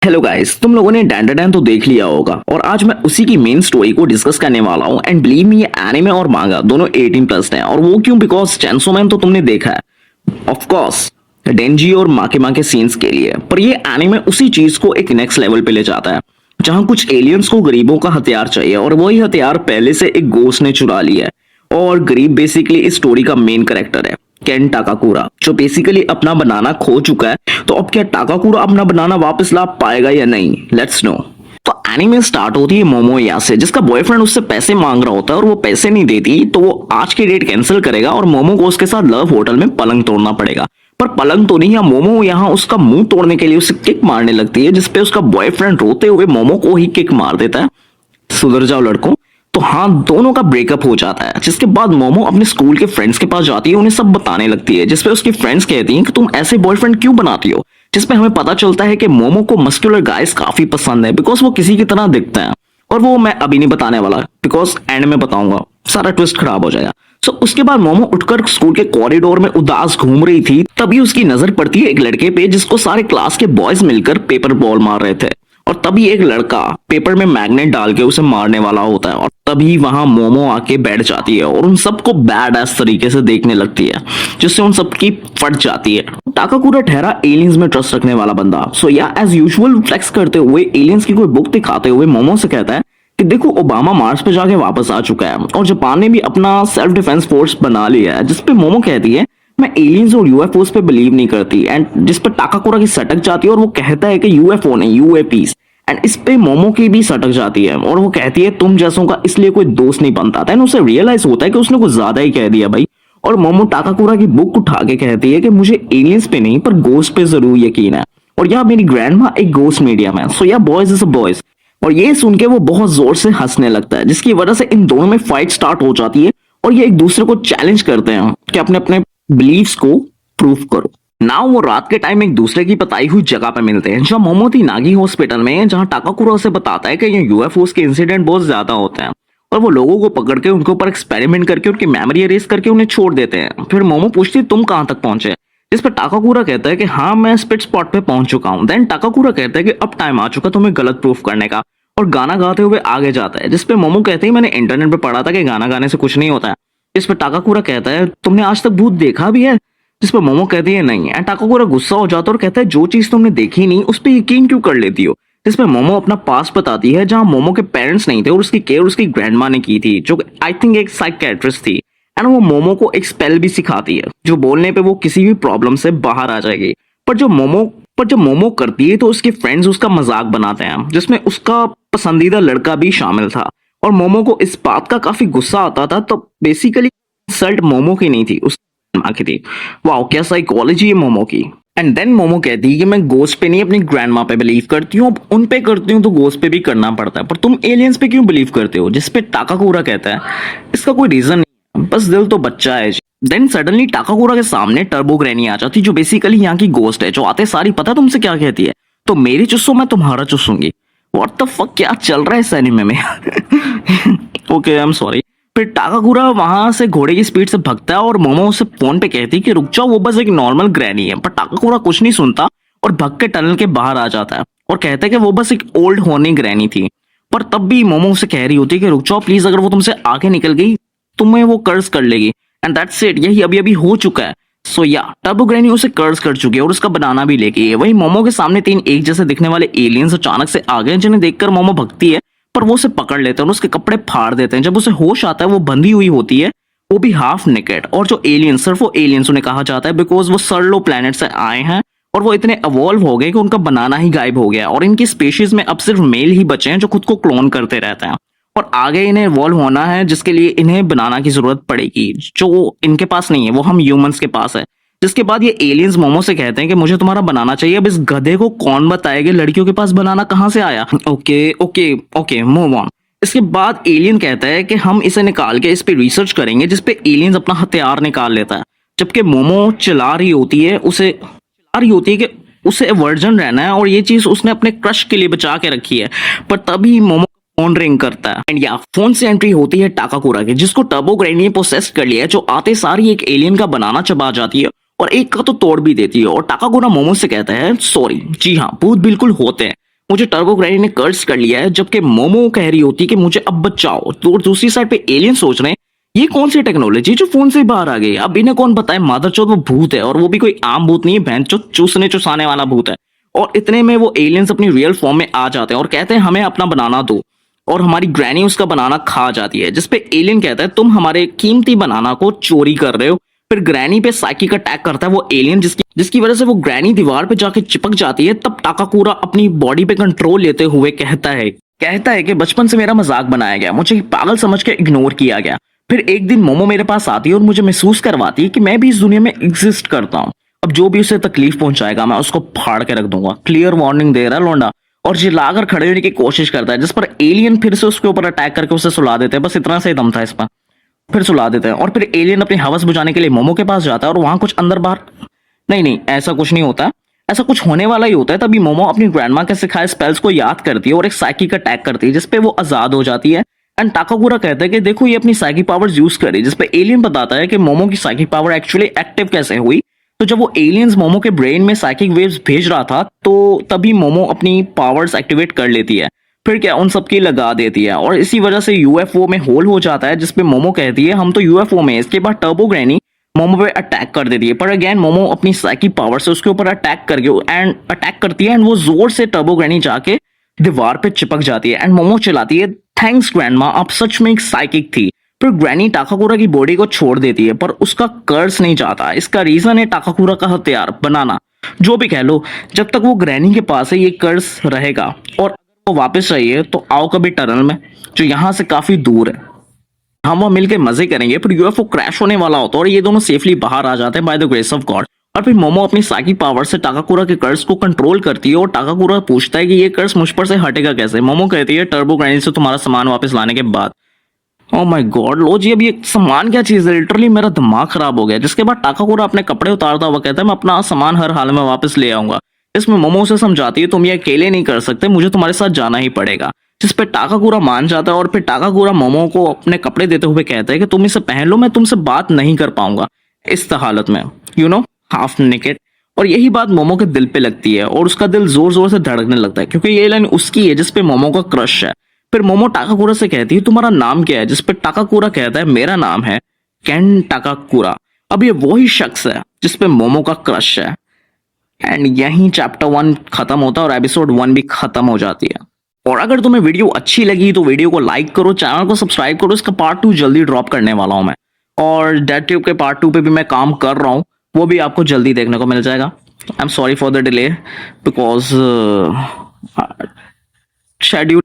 Hello guys, तुम लोगों ने डैंडाडैन तो देख लिया होगा और आज मैं उसी की मेन स्टोरी को डिस्कस करने वाला हूँ। एंड बिलीव मी, ये एनिमे और मांगा दोनों 18 प्लस हैं। और वो क्यों? बिकॉज चैंसो मैन तो तुमने देखा है ऑफ कोर्स, डेंजी और माके के सीन्स के लिए। पर ये एनिमे उसी चीज को एक नेक्स्ट लेवल पे ले जाता है, जहां कुछ एलियंस को गरीबों का हथियार चाहिए और वही हथियार पहले से एक गोस्ट ने चुरा लिया है। और गरीब बेसिकली इस स्टोरी का मेन कैरेक्टर है, केन टाकाकुरा, जो बेसिकली अपना बनाना खो चुका है। तो अब क्या टाकाकुरा अपना बनाना वापस ला पाएगा या नहीं? Let's no. तो एनीमे स्टार्ट होती है मोमोया से, जिसका बॉयफ्रेंड उससे पैसे मांग रहा होता है और वो पैसे नहीं देती, तो वो आज की डेट कैंसिल करेगा और मोमो को उसके साथ लव होटल में पलंग तोड़ना पड़ेगा। पर पलंग तो नहीं, यहाँ मोमो यहाँ उसका मुंह तोड़ने के लिए उसे किक मारने लगती है, जिसपे उसका बॉयफ्रेंड रोते हुए मोमो को ही किक मार देता है। सुधर जाओ लड़कों। तो हाँ, दोनों का ब्रेकअप हो जाता है, जिसके बाद मोमो अपने स्कूल के फ्रेंड्स के पास जाती है, उन्हें सब बताने लगती है, जिसपे उसकी फ्रेंड्स कहती हैं कि तुम ऐसे बॉयफ्रेंड क्यों बनाती हो। जिसपे हमें पता चलता है कि मोमो को मस्कुलर गाइस काफी पसंद है, बिकॉज वो किसी की तरह दिखते हैं। और वो मैं अभी नहीं बताने वाला, बिकॉज एंड में बताऊंगा, सारा ट्विस्ट खराब हो जाएगा। सो उसके बाद मोमो उठकर स्कूल के कॉरिडोर में उदास घूम रही थी, तभी उसकी नजर पड़ती है एक लड़के पे, जिसको सारे क्लास के बॉयज मिलकर पेपर बॉल मार रहे थे। और तभी एक लड़का पेपर में मैग्नेट डाल के उसे मारने वाला होता है, और तभी वहां मोमो आके बैठ जाती है और उन सबको बैड एस तरीके से देखने लगती है, जिससे उन सबकी फट जाती है। टाकाकुरा ठहरा एलियंस में ट्रस्ट रखने वाला बंदा। सो या एज यूजुअल फ्लेक्स करते हुए एलियंस की कोई बुक दिखाते हुए मोमो से कहता है कि देखो, ओबामा मार्स पे जाके वापस आ चुका है और जापान ने भी अपना सेल्फ डिफेंस फोर्स बना लिया है। जिसपे मोमो कहती है मैं एलियंस और यूएफओस पे बिलीव नहीं करती, एंड जिस पर टाकाकुरा की सटक जाती है और वो कहता है कि यूएफओ नहीं, यूएपीस। एंड इस पे मोमो की भी सटक जाती है और वो कहती है तुम जैसों का इसलिए कोई दोस्त नहीं बनता था। उसे रियलाइज होता है कि उसने कुछ ज्यादा ही कह दिया भाई। और मोमो टाकाकुरा की बुक उठा के कहती है कि मुझे एलियंस पे नहीं पर गोस्ट पे जरूर यकीन है, और यहाँ मेरी ग्रैंड माँ एक गोस्ट मीडियम है। सो या बॉयज इज अ बॉयज। और ये सुन के वो बहुत जोर से हंसने लगता है, जिसकी वजह से इन दोनों में फाइट स्टार्ट हो जाती है और ये एक दूसरे को चैलेंज करते हैं कि अपने अपने बिलीव्स को प्रूव करो। नाउ वो रात के टाइम एक दूसरे की बताई हुई जगह पे मिलते हैं, जहां मोमो थी नागी हॉस्पिटल में, जहां टाकाकुरा उसे बताता है कि ये यूएफओस के इंसिडेंट बहुत ज्यादा होते हैं और वो लोगों को पकड़ के उनके ऊपर एक्सपेरिमेंट करके उनकी मेमोरी एरेज करके उन्हें छोड़ देते हैं। फिर मोमो पूछती है तुम कहां तक पहुंचे, जिस पर टाकाकुरा कहता है कि हाँ मैं स्पिट स्पॉट पे पहुंच चुका हूँ। देन टाकाकुरा कहता है कि अब टाइम आ चुका तुम्हें गलत प्रूफ करने का, और गाना गाते हुए आगे जाता है। जिसपे मोमो कहते हैं मैंने इंटरनेट पे पढ़ा था कि गाना गाने से कुछ नहीं होता है। इस पर टाकाकुरा कहता है तुमने आज तक भूत देखा भी है, जिस पर मोमो कहती है नहीं। एंड टाकाकुरा गुस्सा हो जाता है और कहता है जो चीज तुमने देखी नहीं उस पर यकीन क्यों कर लेती हो। जिस पर मोमो अपना पास बताती है, जहां मोमो के पेरेंट्स नहीं थे और उसकी केयर उसकी ग्रैंड माँ ने की थी, जो आई थिंक एक साइकियाट्रिस्ट थी। एंड वो मोमो को एक स्पेल भी सिखाती है, जो बोलने पे वो किसी भी प्रॉब्लम से बाहर आ जाएगी। पर जब मोमो करती है तो उसके फ्रेंड्स उसका मजाक बनाते हैं, जिसमें उसका पसंदीदा लड़का भी शामिल था। और मोमो को इस बात का काफी गुस्सा आता था। तो बेसिकली इंसल्ट मोमो की नहीं थी, उस माँ की थी। वाओ, क्या साइकोलॉजी है मोमो की। एंड देन मोमो कहती है कि मैं गोस्ट पे नहीं अपनी ग्रैंड माँ पे बिलीव करती हूँ, अब उन पे करती हूँ तो गोस्ट पे भी करना पड़ता है, पर तुम एलियंस पे क्यों बिलीव करते हो। जिसपे टाकाकुरा कहता है इसका कोई रीजन नहीं है, बस दिल तो बच्चा है। देन सडनली टाकाकुरा के सामने टर्बो ग्रैनी आ जाती, जो बेसिकली यहाँ की गोस्ट है, जो आते सारी पता तुमसे क्या कहती है, तो मेरी चुस्सो मैं तुम्हारा चुसूंगी। व्हाट द फक, क्या चल रहा है इस एनिमे में। Okay, I am sorry. फिर टाकाकुरा वहां से घोड़े की स्पीड से भागता है और मोमो उसे फोन पे कहती कि रुक जाओ, वो बस एक नॉर्मल ग्रैनी है। पर टाकाकुरा कुछ नहीं सुनता और भाग के टनल के बाहर आ जाता है और कहता है कि वो बस एक ओल्ड होनी ग्रैनी थी। पर तब भी मोमो उसे कह रही होती है कि रुक जाओ प्लीज, अगर वो तुमसे आगे निकल गई तुम्हें वो कर्ज कर लेगी। एंड दैट्स इट, यही अभी अभी हो चुका है। सो या टर्बो ग्रैनी उसे कर्ज कर चुकी है और उसका बनाना भी लेके है। वही मोमो के सामने तीन एक जैसे दिखने वाले एलियंस अचानक से आ गए, जिन्हें देखकर मोमो भगती है, पर वो उसे पकड़ लेते हैं और उसके कपड़े फाड़ देते हैं। जब उसे होश आता है वो बंधी हुई होती है, वो भी हाफ नेकेड। और जो एलियंस, सिर्फ वो एलियंस उन्हें कहा जाता है बिकॉज वो सर्लो प्लैनेट से आए हैं और वो इतने अवॉल्व हो गए कि उनका बनाना ही गायब हो गया और इनकी स्पेशीज में अब सिर्फ मेल ही बचे हैं जो खुद को क्लोन करते रहते हैं। और आगे इन्हें इवॉल्व होना है, जिसके लिए इन्हें बनाना की जरूरत पड़ेगी, जो इनके पास नहीं है, वो हम ह्यूमंस के पास है। जिसके बाद ये एलियंस मोमो से कहते हैं कि मुझे तुम्हारा बनाना चाहिए। अब इस गधे को कौन बताएगा लड़कियों के पास बनाना कहां से आया। Okay okay okay, move on. इसके बाद एलियन कहता है कि हम इसे निकाल के इस पे रिसर्च करेंगे, जिसपे एलियंस अपना हथियार निकाल लेता है। जबकि मोमो चिल्ला रही होती है कि उसे वर्जन रहना है और ये चीज उसने अपने क्रश के लिए बचा के रखी है। पर तभी मोमो फोन रिंग करता है एंड या फोन से एंट्री होती है टाकाकुरा की, जिसको टर्बो ग्रैनी ने पोसेस कर लिया है, जो आते सारी एक एलियन का बनाना चबा जाती है और एक का तो तोड़ भी देती है। और टाकाकुरा मोमो से कहता है सॉरी, जी हाँ भूत बिल्कुल होते हैं, मुझे टर्बो ग्रैनी ने कर्ज कर लिया है, जबकि मोमो कह रही होती कि मुझे अब बचाओ। तो दूसरी साइड पे एलियन सोच रहे हैं ये कौन सी टेक्नोलॉजी जो फोन से बाहर आ गई। अब इन्हें कौन बताए मादरचोद वो भूत है, और वो भी कोई आम भूत नहीं है, भैंचोद चूसने चुसाने वाला भूत है। और इतने में वो एलियंस अपनी रियल फॉर्म में आ जाते हैं और कहते हैं हमें अपना बनाना दो, और हमारी ग्रैनी उसका बनाना खा जाती है, जिसपे एलियन कहता है तुम हमारे कीमती बनाना को चोरी कर रहे हो। फिर ग्रैनी पे साइकिक अटैक करता है वो एलियन, जिसकी वजह से वो ग्रैनी दीवार पे जाके चिपक जाती है। तब टाकाकुरा अपनी बॉडी पे कंट्रोल लेते हुए कहता है कि बचपन से मेरा मजाक बनाया गया, मुझे पागल समझ के इग्नोर किया गया। फिर एक दिन मोमो मेरे पास आती है और मुझे महसूस करवाती है कि मैं भी इस दुनिया में एग्जिस्ट करता हूँ। अब जो भी उसे तकलीफ पहुंचाएगा मैं उसको फाड़ के रख दूंगा। क्लियर वार्निंग दे रहा है लौंडा, और चिल्लाकर खड़े होने की कोशिश करता है, जिस पर एलियन फिर से उसके ऊपर अटैक करके उसे सुला देते हैं। बस इतना से ही दम था इस पर, फिर सुला देते हैं। और फिर एलियन अपनी हवस बुझाने के लिए मोमो के पास जाता है, और वहां कुछ अंदर बाहर नहीं, ऐसा कुछ नहीं होता, ऐसा कुछ होने वाला ही होता है। तभी मोमो अपनी ग्रैंडमा के सिखाए स्पेल्स को याद करती है और एक साइकिक अटैक करती है, जिसपे वो आजाद हो जाती है। एंड टाकाकुरा कहता है कि देखो ये अपनी साइकिक पावर्स यूज करे, जिसपे एलियन बताता है कि मोमो की साइकिक पावर एक्चुअली एक्टिव कैसे हुई। तो जब वो एलियंस मोमो के ब्रेन में साइकिक वेव्स भेज रहा था, तो तभी मोमो अपनी पावर्स एक्टिवेट कर लेती है। फिर क्या उन सबकी लगा देती है, और इसी वजह से यूएफओ में होल हो जाता है, जिसपे मोमो कहती है हम तो यूएफओ में। इसके बाद टर्बो ग्रैनी मोमो पे अटैक कर देती है, पर अगेन मोमो अपनी साइकिक पावर से उसके ऊपर अटैक करती है एंड वो जोर से टर्बो ग्रैनी जाके दीवार पे चिपक जाती है। एंड मोमो चिल्लाती है थैंक्स ग्रैंडमा, आप सच में एक साइकिक थी। फिर ग्रैनी टाकाकुरा की बॉडी को छोड़ देती है, पर उसका कर्ज नहीं जाता। इसका रीजन है टाकाकुरा का हथियार बनाना। जो भी कह लो, जब तक वो ग्रैनी के पास है ये कर्ज रहेगा। और अगर वो वापस चाहिए तो आओ कभी टनल में, जो यहाँ से काफी दूर है, हम वहाँ मिलके मजे करेंगे। फिर यूएफओ क्रैश होने वाला होता है और ये दोनों सेफली बाहर आ जाते हैं by the grace of God. और फिर मोमो अपनी साइकिक पावर से टाकाकुरा के कर्ज को कंट्रोल करती है, और टाकाकुरा पूछता है कि ये कर्ज मुझ पर से हटेगा कैसे। मोमो कहती है टर्बो ग्रैनी से तुम्हारा सामान वापस लाने के बाद। ओह माय गॉड, लो जी, अब ये सामान क्या चीज है, लिटरली मेरा दिमाग खराब हो गया। जिसके बाद टाकाकुरा अपने कपड़े उतारता हुआ कहता है मैं अपना सामान हर हाल में वापस ले आऊंगा। इसमें मोमो उसे समझाती है तुम ये अकेले नहीं कर सकते, मुझे तुम्हारे साथ जाना ही पड़ेगा। जिस पे टाकाकुरा मान जाता है, और फिर टाकाकुरा मोमो को अपने कपड़े देते हुए कहता है कि तुम इसे पहन लो, मैं तुमसे बात नहीं कर पाऊंगा इस हालत में, हाफ नेकेड। और यही बात मोमो के दिल पे लगती है, और उसका दिल जोर जोर से धड़कने लगता है, क्योंकि ये लाइन उसकी है जिसपे मोमो का क्रश है। फिर मोमो टाकाकुरा से कहती है तुम्हारा नाम क्या है, जिसपे टाकाकुरा कहता है मेरा नाम है केन टाकाकुरा। अब ये वही शख्स है जिसपे मोमो का क्रश है। एंड यहीं चैप्टर 1 खत्म होता है और एपिसोड 1 भी खत्म हो जाती है। और अगर तुम्हें वीडियो अच्छी लगी तो वीडियो को लाइक करो, चैनल को सब्सक्राइब करो। इसका पार्ट 2 जल्दी ड्रॉप करने वाला हूं मैं, और डेड ट्यूब के पार्ट 2 पे भी मैं काम कर रहा हूं, वो भी आपको जल्दी देखने को मिल जाएगा। I am sorry for the delay because schedule